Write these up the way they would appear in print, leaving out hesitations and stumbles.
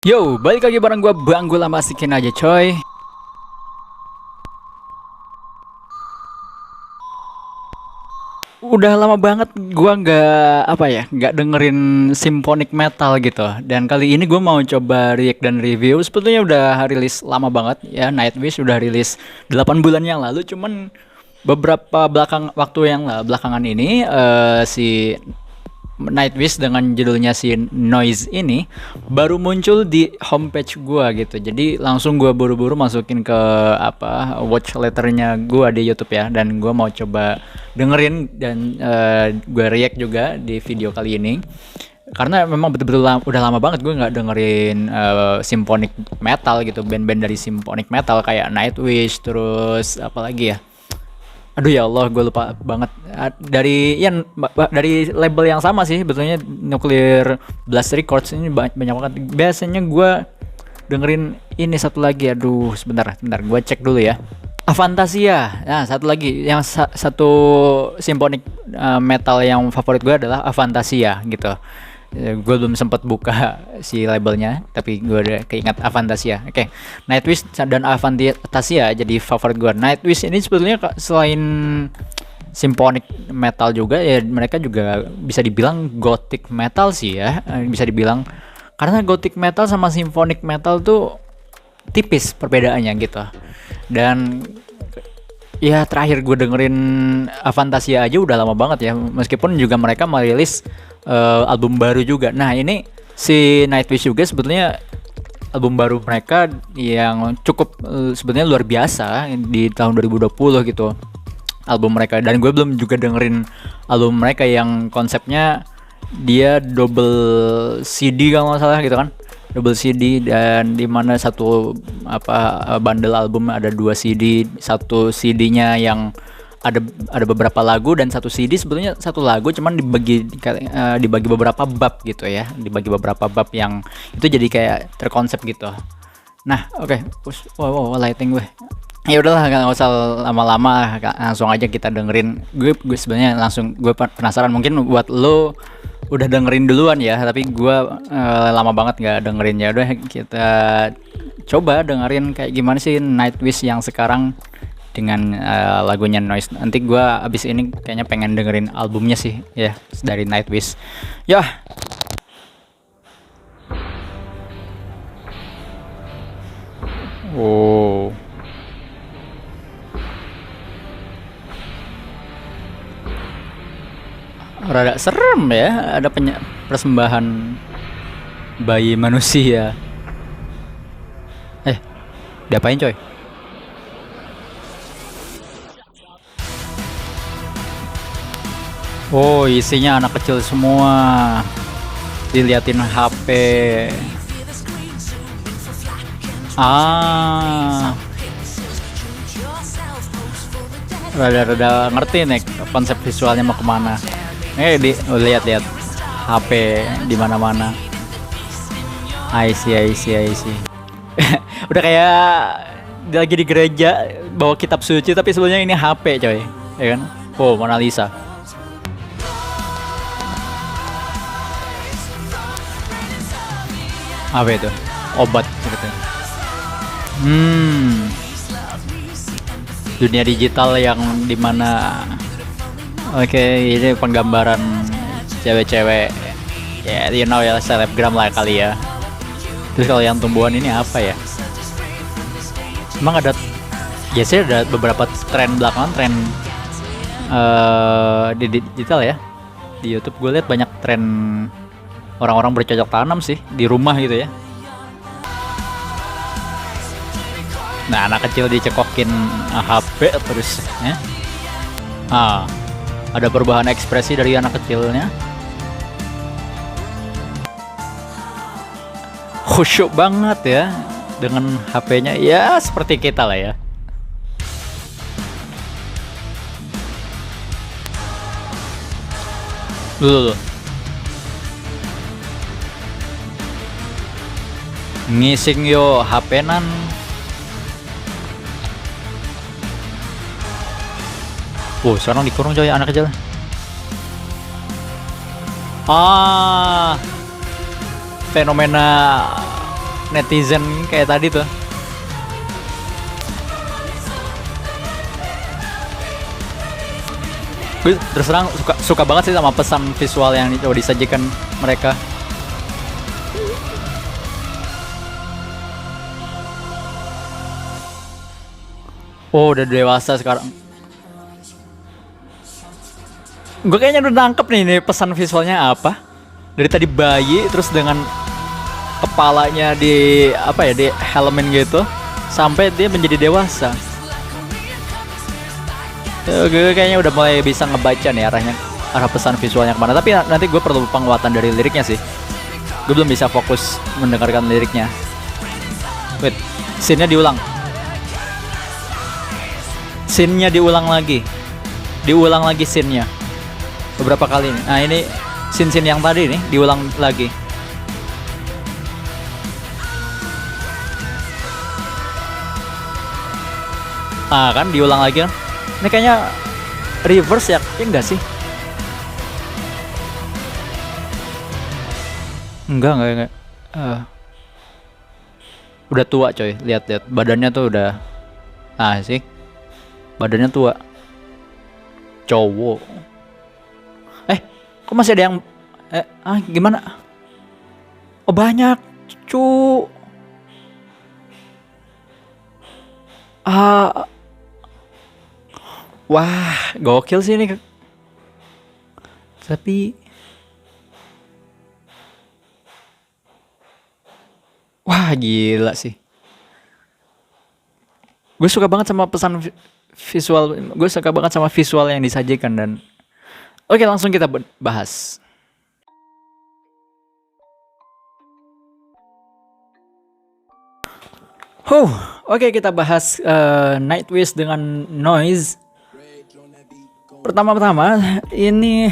Yo, balik lagi bareng gua Bang Gula, masikin aja coy. Udah lama banget gua nggak dengerin symphonic metal gitu. Dan kali ini gua mau coba react dan review. Sebetulnya udah rilis lama banget ya. Nightwish udah rilis 8 bulan yang lalu. Cuman beberapa waktu yang belakangan ini si Nightwish dengan judulnya si Noise ini baru muncul di homepage gua gitu. Jadi langsung gua buru-buru masukin ke watch letternya gua di YouTube ya, dan gua mau coba dengerin dan gua react juga di video kali ini. Karena memang betul-betul udah lama banget gue nggak dengerin symphonic metal gitu, band-band dari symphonic metal kayak Nightwish, terus apalagi ya. Aduh ya Allah, gue lupa banget. Dari label yang sama sih betulnya, Nuclear Blast Records ini banyak banget. Biasanya gue dengerin ini satu lagi. Aduh, sebentar gue cek dulu ya. Avantasia. Nah, satu lagi yang satu symphonic metal yang favorit gue adalah Avantasia gitu. Gue belum sempat buka si labelnya, tapi gue udah keinget Avantasia. Oke. Nightwish dan Avantasia jadi favorit gue. Nightwish ini sebetulnya selain symphonic metal juga ya, mereka juga bisa dibilang gothic metal sih ya, bisa dibilang, karena gothic metal sama symphonic metal tuh tipis perbedaannya gitu. Dan ya terakhir gue dengerin Avantasia aja udah lama banget ya, meskipun juga mereka merilis album baru juga. Nah ini si Nightwish juga sebetulnya album baru mereka yang cukup sebetulnya luar biasa di tahun 2020 gitu album mereka. Dan gue belum juga dengerin album mereka yang konsepnya dia double CD kalau nggak salah gitu kan, double CD, dan dimana satu bundle album ada 2 CD, satu CD-nya yang ada beberapa lagu, dan satu CD sebetulnya satu lagu cuman dibagi beberapa bab gitu ya, dibagi beberapa bab yang itu jadi kayak terkonsep gitu. Nah oke. Wow, lighting gue. Ya udahlah, nggak usah lama-lama, langsung aja kita dengerin. Gue sebenarnya langsung, gue penasaran, mungkin buat lo udah dengerin duluan ya, tapi gue lama banget nggak dengerin. Ya udah, kita coba dengerin kayak gimana sih Nightwish yang sekarang dengan lagunya Noise. Nanti gue abis ini kayaknya pengen dengerin albumnya sih ya, dari Nightwish ya. Oh, rada serem ya, ada persembahan bayi manusia. Diapain coy? Oh, isinya anak kecil semua, diliatin HP. Rada-rada ngerti nih konsep visualnya mau kemana. Lihat-lihat HP di mana-mana. I see. Udah kayak lagi di gereja bawa kitab suci, tapi sebenarnya ini HP coy, ya kan? Oh, Mona Lisa. Apa itu? Obat gitu. Dunia digital yang dimana, oke, ini penggambaran cewek-cewek ya, you know ya, selebgram lah kali ya. Terus kalau yang tumbuhan ini apa ya? Emang ada, ya sih ada beberapa tren belakangan, tren di digital ya. Di YouTube gue lihat banyak tren orang-orang bercocok tanam sih di rumah gitu ya. Nah, anak kecil dicekokin HP terus ya. Ada perubahan ekspresi dari anak kecilnya. Khusyuk banget ya dengan HP-nya, ya seperti kita lah ya. Dulu ngising yo HP-nan. Sekarang dikurung coy anak kecil. Fenomena netizen kayak tadi tuh. Gue terus terang suka banget sih sama pesan visual yang coba disajikan mereka. Oh, udah dewasa sekarang. Gue kayaknya udah nangkep nih pesan visualnya apa. Dari tadi bayi terus dengan kepalanya di apa ya, di helmin gitu sampai dia menjadi dewasa. Gue kayaknya udah mulai bisa ngebaca nih arah pesan visualnya kemana. Tapi nanti gue perlu penguatan dari liriknya sih. Gue belum bisa fokus mendengarkan liriknya. Wait, scene-nya diulang. Scene-nya diulang lagi. Diulang lagi scene-nya. Beberapa kali nih. Nah, ini scene-scene yang tadi nih diulang lagi. Ah, kan diulang lagi kan. Ini kayaknya reverse ya, enggak sih? Enggak. Udah tua coy, lihat badannya tuh udah, sih, badannya tua, cowok. Kok masih ada yang, gimana? Oh banyak, cu. Wah, gokil sih ini. Tapi wah, gila sih. Gue suka banget sama pesan visual. Gue suka banget sama visual yang disajikan dan oke, langsung kita bahas. Oke, kita bahas Nightwish dengan Noise. Pertama-tama ini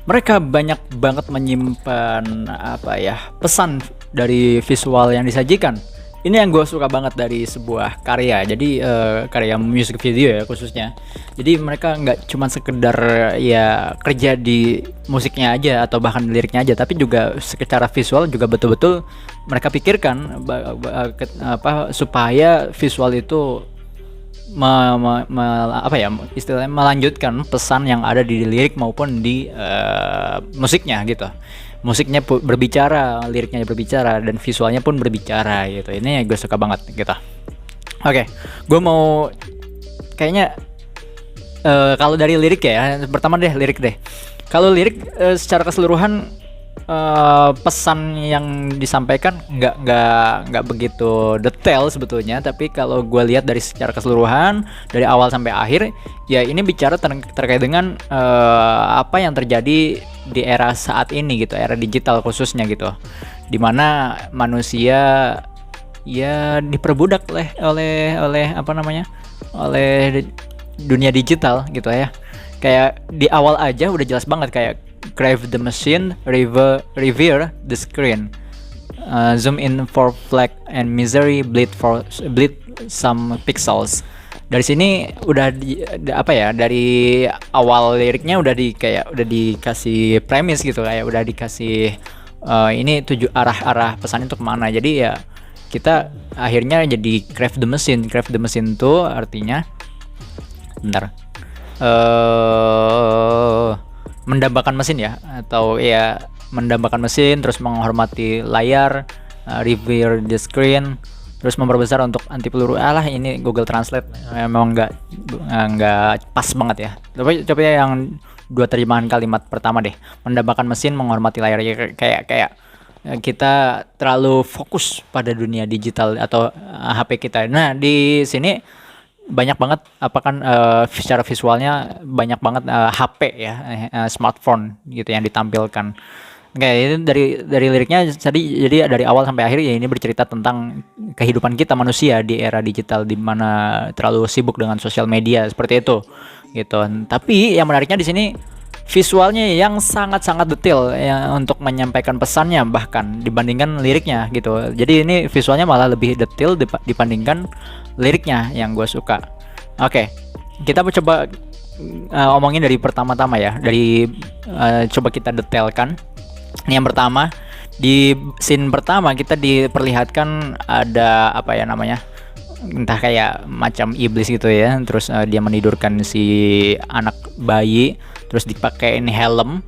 mereka banyak banget menyimpan apa ya, pesan dari visual yang disajikan. Ini yang gue suka banget dari sebuah karya. Jadi karya music video ya khususnya. Jadi mereka nggak cuma sekedar ya kerja di musiknya aja atau bahkan liriknya aja, tapi juga secara visual juga betul-betul mereka pikirkan supaya visual itu apa ya, istilahnya melanjutkan pesan yang ada di lirik maupun di musiknya gitu. Musiknya berbicara, liriknya berbicara, dan visualnya pun berbicara gitu. Ini gue suka banget gitu. Oke, gue mau kayaknya kalau dari lirik ya, pertama deh lirik deh. Kalau lirik secara keseluruhan pesan yang disampaikan nggak begitu detail sebetulnya, tapi kalau gue lihat dari secara keseluruhan dari awal sampai akhir ya ini bicara terkait dengan apa yang terjadi di era saat ini gitu, era digital khususnya gitu, dimana manusia ya diperbudak oleh apa namanya, oleh dunia digital gitu ya. Kayak di awal aja udah jelas banget kayak crave the machine, revere the screen, zoom in for flag and misery, bleed some pixels. Dari sini udah dari awal liriknya udah dikasih premis gitu, kayak udah dikasih ini arah pesan itu kemana. Jadi ya kita akhirnya jadi crave the machine tuh artinya mendambakan mesin ya, atau ya mendambakan mesin, terus menghormati layar, revere the screen, terus memperbesar untuk anti peluru. Ini Google Translate memang nggak pas banget ya. Coba yang dua terjemahan kalimat pertama deh. Mendambakan mesin, menghormati layar. Ya, kayak kita terlalu fokus pada dunia digital atau HP kita. Nah di sini banyak banget secara visualnya banyak banget HP ya, smartphone gitu yang ditampilkan. Kayak ini dari liriknya tadi, jadi dari awal sampai akhir ya ini bercerita tentang kehidupan kita manusia di era digital di mana terlalu sibuk dengan sosial media seperti itu gitu. Tapi yang menariknya di sini visualnya yang sangat-sangat detail ya, untuk menyampaikan pesannya bahkan dibandingkan liriknya gitu. Jadi ini visualnya malah lebih detail dibandingkan liriknya, yang gue suka. Oke, kita coba omongin dari pertama-tama ya, dari coba kita detailkan. Ini yang pertama, Di scene pertama kita diperlihatkan ada apa ya namanya, entah kayak macam iblis gitu ya, terus dia menidurkan si anak bayi, terus dipakein helm,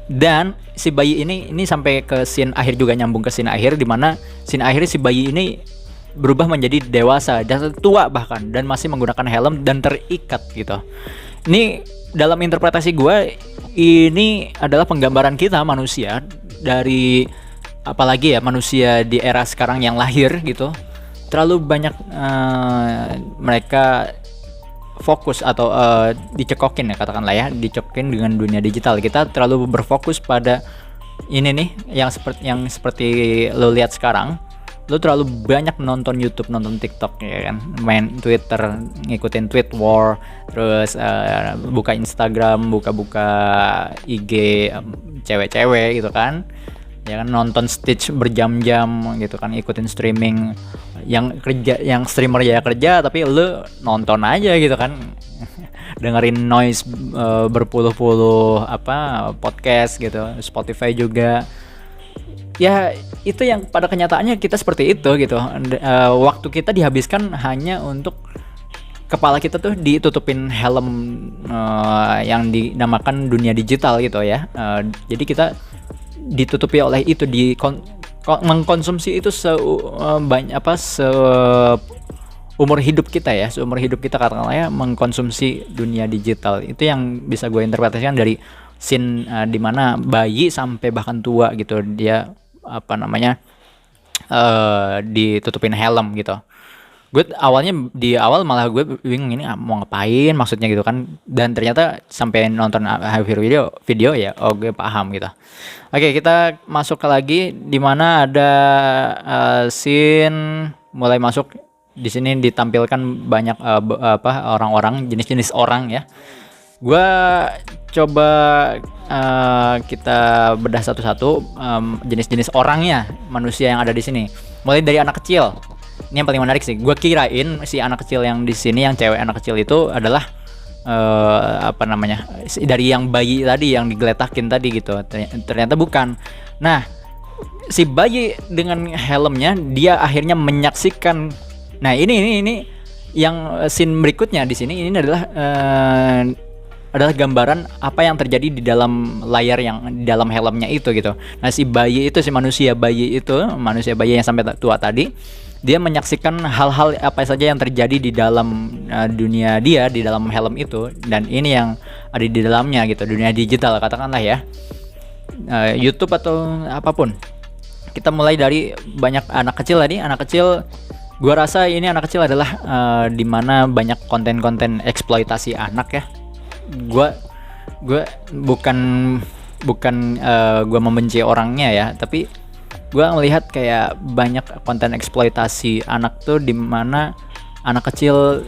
dan si bayi ini sampai ke scene akhir juga, nyambung ke scene akhir, di mana scene akhir si bayi ini berubah menjadi dewasa dan tua bahkan, dan masih menggunakan helm dan terikat gitu. Ini dalam interpretasi gue, ini adalah penggambaran kita manusia, dari apalagi ya manusia di era sekarang yang lahir gitu, terlalu banyak mereka fokus atau dicekokin ya, katakanlah ya, dicekokin dengan dunia digital. Kita terlalu berfokus pada ini nih, yang seperti lo lihat sekarang. Lo terlalu banyak nonton YouTube, nonton TikTok ya kan, main Twitter, ngikutin tweet war, terus buka Instagram, buka IG cewek-cewek gitu kan, ya kan, nonton Stitch berjam-jam gitu kan, ikutin streaming yang streamer ya kerja, tapi lo nonton aja gitu kan, dengerin noise berpuluh-puluh podcast gitu, Spotify juga. Ya itu yang pada kenyataannya kita seperti itu gitu. Waktu kita dihabiskan hanya untuk kepala kita tuh ditutupin helm yang dinamakan dunia digital gitu ya. Jadi kita ditutupi oleh itu, mengkonsumsi itu umur hidup kita ya, seumur hidup kita katakanlah ya, mengkonsumsi dunia digital. Itu yang bisa gue interpretasikan dari scene dimana bayi sampai bahkan tua gitu, dia ditutupin helm gitu. Gue awalnya di awal malah gue bingung ini mau ngapain maksudnya gitu kan, dan ternyata sampai nonton video ya, gue paham gitu. Oke, kita masuk ke lagi di mana ada scene mulai masuk. Di sini ditampilkan banyak orang-orang, jenis-jenis orang ya. Gue coba kita bedah satu-satu jenis-jenis orangnya, manusia yang ada di sini. Mulai dari anak kecil. Ini yang paling menarik sih. Gue kirain si anak kecil yang di sini, yang cewek anak kecil itu adalah dari yang bayi tadi yang digeletakin tadi gitu. Ternyata bukan. Nah, si bayi dengan helmnya, dia akhirnya menyaksikan. Nah, ini yang scene berikutnya di sini, ini adalah gambaran apa yang terjadi di dalam layar, yang di dalam helmnya itu gitu. Nah, si manusia bayi yang sampai tua tadi, dia menyaksikan hal-hal apa saja yang terjadi di dalam dunia dia, di dalam helm itu, dan ini yang ada di dalamnya gitu, dunia digital katakanlah ya, YouTube atau apapun. Kita mulai dari banyak anak kecil tadi. Anak kecil, gua rasa ini anak kecil adalah di mana banyak konten-konten eksploitasi anak ya. Gue bukan gue membenci orangnya ya, tapi gue melihat kayak banyak konten eksploitasi anak tuh, di mana anak kecil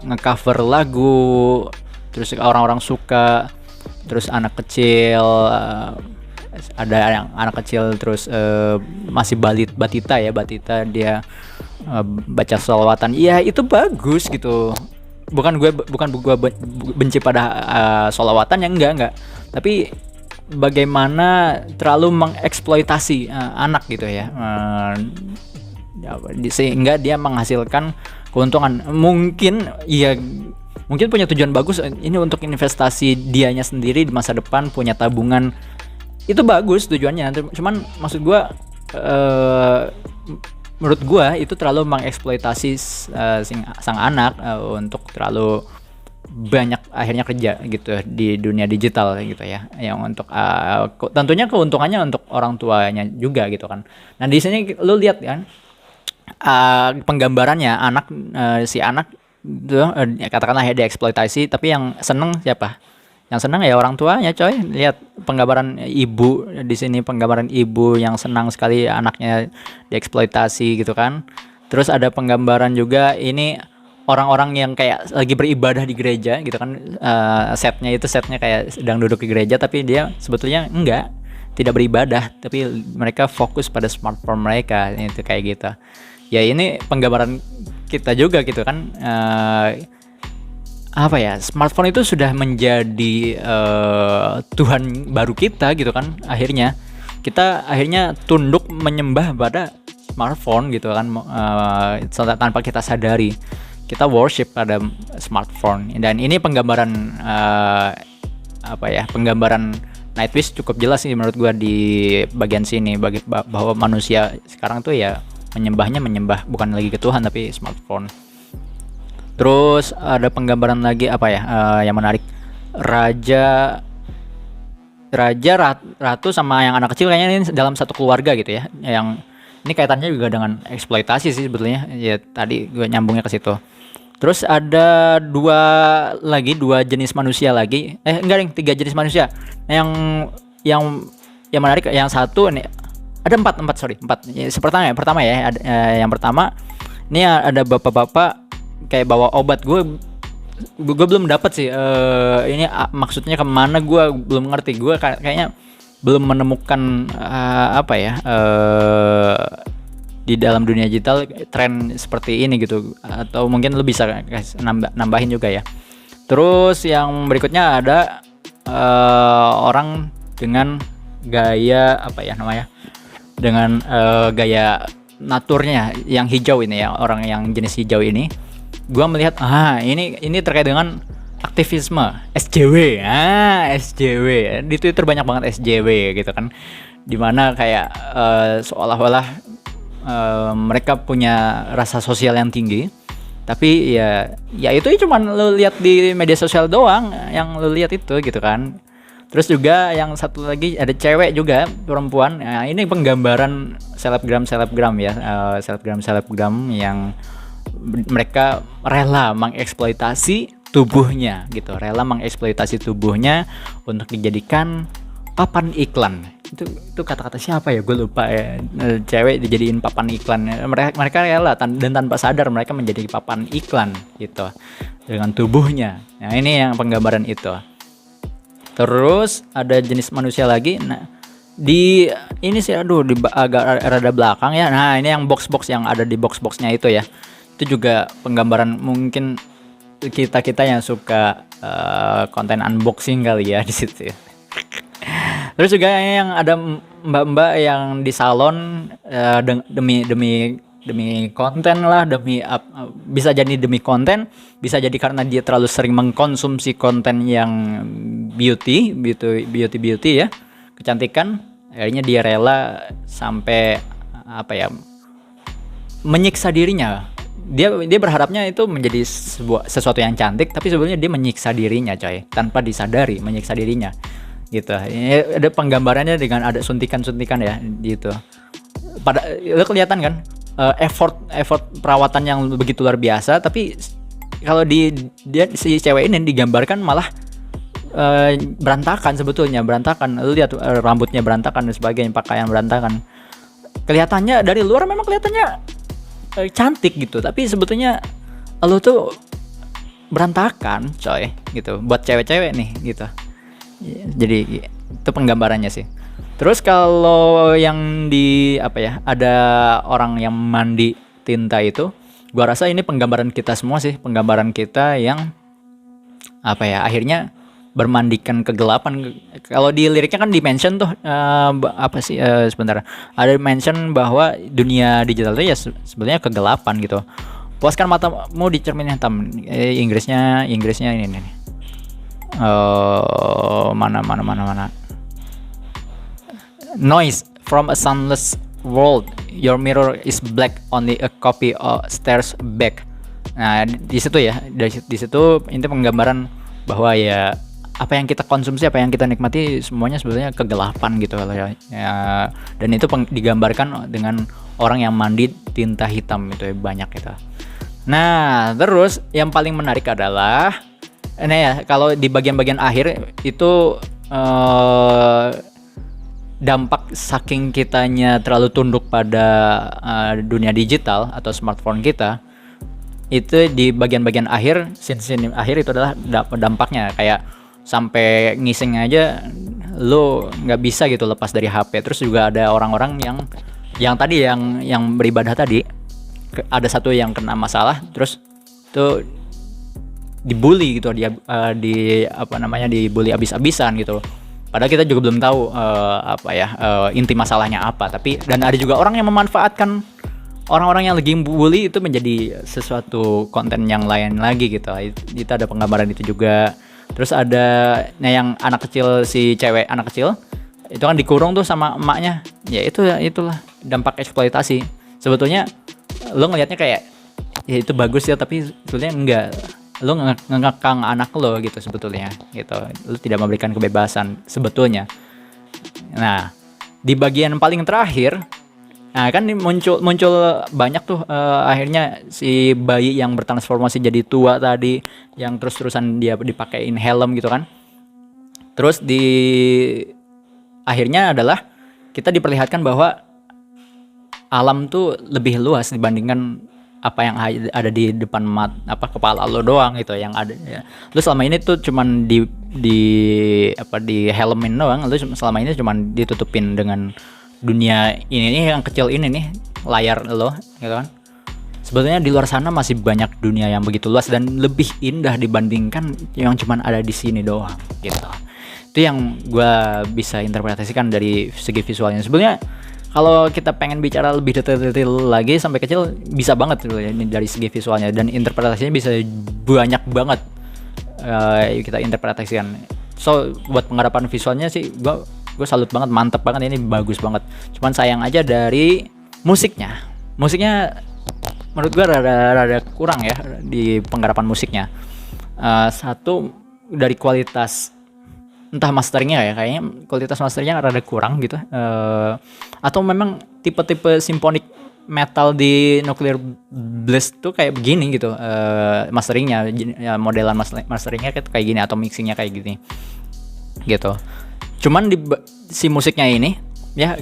ngecover lagu, terus orang-orang suka, terus anak kecil ada yang anak kecil terus masih batita dia baca sholawatan. Ya itu bagus gitu. Bukan gue benci pada sholawatan, yang enggak, tapi bagaimana terlalu mengeksploitasi anak gitu ya, sehingga dia menghasilkan keuntungan. Mungkin punya tujuan bagus ini untuk investasi dianya sendiri di masa depan, punya tabungan, itu bagus tujuannya. Cuman maksud gue, menurut gue itu terlalu mengeksploitasi sang anak untuk terlalu banyak akhirnya kerja gitu di dunia digital gitu ya, yang untuk tentunya keuntungannya untuk orang tuanya juga gitu kan. Nah, di sini lu lihat kan penggambarannya anak, si anak tuh katakanlah ya dieksploitasi, tapi yang seneng siapa? Yang senang ya orang tuanya, coy. Lihat penggambaran ibu di sini, penggambaran ibu yang senang sekali anaknya dieksploitasi gitu kan. Terus ada penggambaran juga ini orang-orang yang kayak lagi beribadah di gereja gitu kan. Setnya kayak sedang duduk di gereja, tapi dia sebetulnya tidak beribadah, tapi mereka fokus pada smartphone mereka, itu kayak gitu. Ya ini penggambaran kita juga gitu kan. apa ya, smartphone itu sudah menjadi Tuhan baru kita gitu kan. Akhirnya kita tunduk menyembah pada smartphone gitu kan, tanpa kita sadari kita worship pada smartphone. Dan ini penggambaran penggambaran Nightwish cukup jelas sih menurut gua di bagian sini, bahwa manusia sekarang tuh ya menyembah bukan lagi ke Tuhan tapi smartphone. Terus ada penggambaran lagi yang menarik, ratu sama yang anak kecil, kayaknya ini dalam satu keluarga gitu ya. Yang ini kaitannya juga dengan eksploitasi sih sebetulnya. Ya tadi gue nyambungnya ke situ. Terus ada dua jenis manusia lagi. Tiga jenis manusia. Yang menarik, yang satu nih ada empat. Pertama ya, yang pertama ini ada bapak-bapak kayak bawa obat. Gue belum dapat sih ini maksudnya kemana, gue belum ngerti. Gue kayaknya belum menemukan di dalam dunia digital tren seperti ini gitu, atau mungkin lo bisa nambahin juga ya. Terus yang berikutnya ada orang dengan gaya dengan gaya naturnya yang hijau ini ya, orang yang jenis hijau ini. Gua melihat ini terkait dengan aktivisme SJW. SJW di Twitter banyak banget SJW gitu kan, dimana kayak seolah-olah mereka punya rasa sosial yang tinggi, tapi ya itu cuma lo lihat di media sosial doang yang lo lihat itu gitu kan. Terus juga yang satu lagi ada cewek juga, perempuan. Nah, ini penggambaran selebgram ya, selebgram yang mereka rela mengeksploitasi tubuhnya gitu, untuk dijadikan papan iklan. Itu kata-kata siapa ya, gue lupa ya. Cewek dijadiin papan iklan, mereka rela dan tanpa sadar mereka menjadi papan iklan gitu dengan tubuhnya. Nah ini yang penggambaran itu. Terus ada jenis manusia lagi. Nah di ini sih agak rada belakang ya. Nah ini yang box yang ada di box-boxnya itu ya. Itu juga penggambaran mungkin kita yang suka konten unboxing kali ya di situ. Terus juga yang ada mbak-mbak yang di salon demi konten lah, bisa jadi demi konten, bisa jadi karena dia terlalu sering mengkonsumsi konten yang beauty ya, kecantikan. Akhirnya dia rela sampai menyiksa dirinya. Dia berharapnya itu menjadi sesuatu yang cantik, tapi sebenarnya dia menyiksa dirinya, coy, tanpa disadari menyiksa dirinya gitu. Ini ada penggambarannya dengan ada suntikan ya gitu. Lo kelihatan kan effort perawatan yang begitu luar biasa, tapi kalau si cewek ini digambarkan malah berantakan. Lo lihat rambutnya berantakan dan sebagainya, pakaian berantakan. Kelihatannya dari luar memang kelihatannya cantik gitu, tapi sebetulnya lo tuh berantakan, coy, gitu, buat cewek-cewek nih gitu. Jadi itu penggambarannya sih. Terus kalau yang ada orang yang mandi tinta itu, gua rasa ini penggambaran kita semua sih, penggambaran kita yang akhirnya bermandikan kegelapan. Kalau di liriknya kan di-mention tuh sebentar. Ada mention bahwa dunia digital itu ya sebenarnya kegelapan gitu. Puaskan matamu di cermin hitam. Inggrisnya ini nih. Mana. Noise from a sunless world. Your mirror is black, only a copy stares back. Nah, di situ ya. Di situ ini penggambaran bahwa ya apa yang kita konsumsi, apa yang kita nikmati semuanya sebetulnya kegelapan gitu ya. Dan itu digambarkan dengan orang yang mandi tinta hitam itu ya, banyak gitu. Nah, terus yang paling menarik adalah ini ya, kalau di bagian-bagian akhir itu dampak saking kitanya terlalu tunduk pada dunia digital atau smartphone kita, itu di bagian-bagian akhir, scene akhir itu adalah dampaknya, kayak sampai ngising aja lo nggak bisa gitu lepas dari HP. Terus juga ada orang-orang yang tadi yang beribadah tadi, ada satu yang kena masalah, terus tuh dibully gitu, di apa namanya, dibully abis-abisan gitu. Padahal kita juga belum tahu inti masalahnya apa. Tapi dan ada juga orang yang memanfaatkan orang-orang yang lagi bully itu menjadi sesuatu konten yang lain lagi gitu. Itu ada penggambaran itu juga. Terus ada yang anak kecil, si cewek anak kecil itu kan dikurung tuh sama emaknya. Ya itulah dampak eksploitasi. Sebetulnya lo ngelihatnya kayak ya itu bagus ya, tapi sebetulnya enggak. Lo ngekang anak lo gitu sebetulnya gitu. Lo tidak memberikan kebebasan sebetulnya. Nah, di bagian paling terakhir, nah kan muncul banyak tuh akhirnya si bayi yang bertransformasi jadi tua tadi, yang terus-terusan dia dipakein helm gitu kan. Terus di akhirnya adalah kita diperlihatkan bahwa alam tuh lebih luas dibandingkan apa yang ada di depan kepala lo doang gitu yang ada ya. Lu selama ini tuh cuman di helmin doang, lu selama ini cuman ditutupin dengan dunia ini nih yang kecil ini nih, layar lo gitu kan. Sebetulnya di luar sana masih banyak dunia yang begitu luas dan lebih indah dibandingkan yang cuman ada di sini doang gitu. Itu yang gue bisa interpretasikan dari segi visualnya. Sebenarnya kalau kita pengen bicara lebih detail lagi sampai kecil bisa banget gitu ya, ini dari segi visualnya, dan interpretasinya bisa banyak banget kita interpretasikan. So buat penggarapan visualnya sih gue salut banget, mantep banget, ini bagus banget. Cuman sayang aja dari musiknya menurut gue rada kurang ya di penggarapan musiknya. Satu dari kualitas, entah masteringnya ya, kayaknya kualitas masteringnya rada kurang gitu, atau memang tipe-tipe symphonic metal di Nuclear Blast tuh kayak begini gitu, masteringnya ya, modelan masteringnya kayak gini atau mixingnya kayak gini gitu. Cuman di si musiknya ini ya,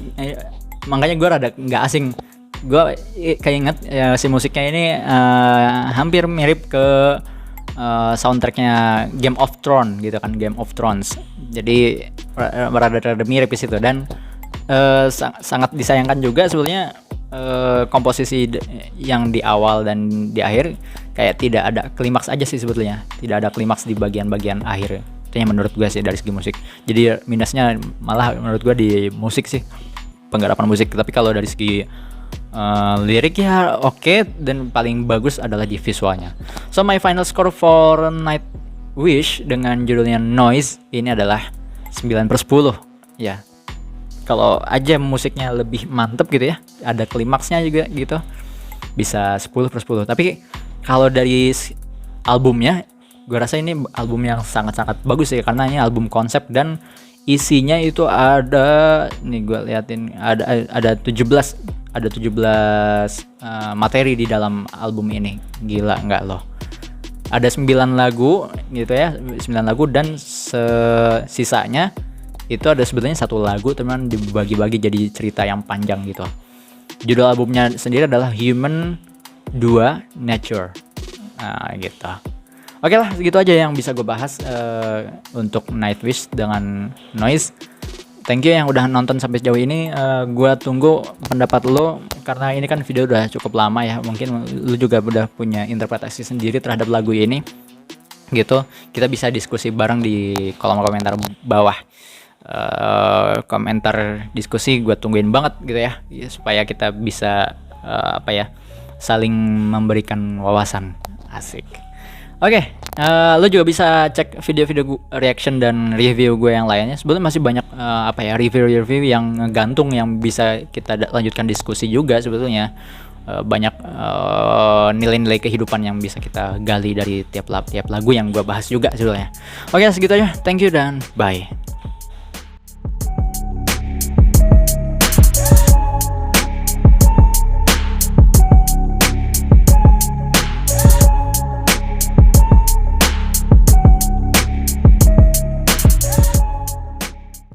makanya gue rada nggak asing, gue kayak inget ya, si musiknya ini hampir mirip ke soundtracknya Game of Thrones gitu kan, Game of Thrones. Jadi rada mirip di situ, dan sangat disayangkan juga sebetulnya komposisi yang di awal dan di akhir kayak tidak ada klimaks aja sih sebetulnya. Tidak ada klimaks di bagian-bagian akhir. Itu yang menurut gue sih dari segi musik. Jadi minusnya malah menurut gue di musik sih, penggarapan musik. Tapi kalau dari segi lirik ya oke, dan paling bagus adalah di visualnya. So my final score for Nightwish dengan judulnya Noise ini adalah 9/10 ya. Kalau aja musiknya lebih mantep gitu ya, ada klimaksnya juga gitu, bisa 10/10. Tapi kalau dari albumnya, gue rasa ini album yang sangat-sangat bagus ya, karena ini album konsep dan isinya itu ada, nih gue liatin, ada 17 materi di dalam album ini. Gila nggak loh? Ada 9 lagu gitu ya, 9 lagu, dan sisanya itu ada sebetulnya 1 lagu teman dibagi-bagi jadi cerita yang panjang gitu. Judul albumnya sendiri adalah Human 2 Nature. Nah gitu. Oke lah, segitu aja yang bisa gue bahas untuk Nightwish dengan Noise. Thank you yang udah nonton sampai sejauh ini. Gue tunggu pendapat lo, karena ini kan video udah cukup lama ya. Mungkin lo juga udah punya interpretasi sendiri terhadap lagu ini gitu. Kita bisa diskusi bareng di kolom komentar bawah. Komentar diskusi gue tungguin banget gitu ya, supaya kita bisa saling memberikan wawasan. Asik. Oke, lo juga bisa cek video-video reaction dan review gue yang lainnya. Sebetulnya masih banyak review-review yang gantung yang bisa kita lanjutkan diskusi juga sebetulnya. Banyak nilai-nilai kehidupan yang bisa kita gali dari tiap lagu yang gue bahas juga sebetulnya. Oke, segitu aja. Thank you dan bye.